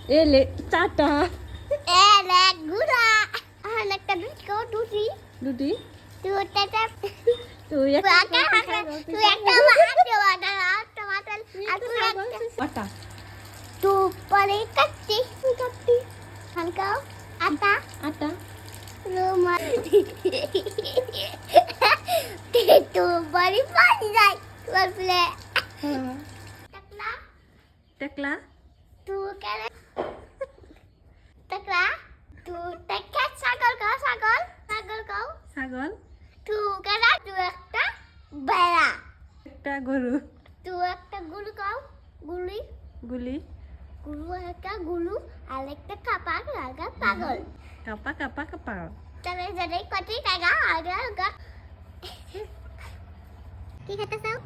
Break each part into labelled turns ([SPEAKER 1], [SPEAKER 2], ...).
[SPEAKER 1] Ele, tata.
[SPEAKER 2] Ele, gula. Anak tadi kau dudi.
[SPEAKER 1] Dudi.
[SPEAKER 2] Tu tetap.
[SPEAKER 1] Tuh ya.
[SPEAKER 2] Tu akan tu yang sama ada tomato. Aku
[SPEAKER 1] Apa?
[SPEAKER 2] tu paling kecil kecil. Kan kau? Ata.
[SPEAKER 1] Ada.
[SPEAKER 2] Rumah. Tu paling panjang. Boleh. Takla.
[SPEAKER 1] Tekla.
[SPEAKER 2] Tu kan. Takla. Tu tekat sagol kau sagol. Sagol kau.
[SPEAKER 1] Sagol.
[SPEAKER 2] Tu kan tu একটা বেড়া.
[SPEAKER 1] একটা গরু।
[SPEAKER 2] Tu একটা গুলু kau. Guli.
[SPEAKER 1] গুলি।
[SPEAKER 2] Gulu একটা গুলু আর একটা কাপাক লাগা পাগল.
[SPEAKER 1] Kapak kapak kepal.
[SPEAKER 2] তবে যদি কটি টাকা আগা আগা কি খেতে চাও?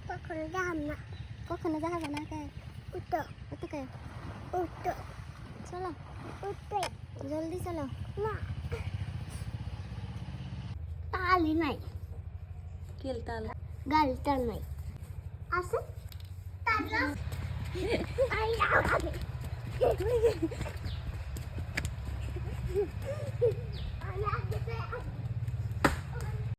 [SPEAKER 2] কখনো যাম না,
[SPEAKER 1] কখনো যাবে না কে?
[SPEAKER 2] উঠো
[SPEAKER 1] ওটা কে?
[SPEAKER 2] উঠো
[SPEAKER 1] চলো
[SPEAKER 2] উঠে
[SPEAKER 1] জলদি চলো।
[SPEAKER 2] না তালি নাই,
[SPEAKER 1] কিল তাল।
[SPEAKER 2] গালটা নাই আছে তালা আই আগে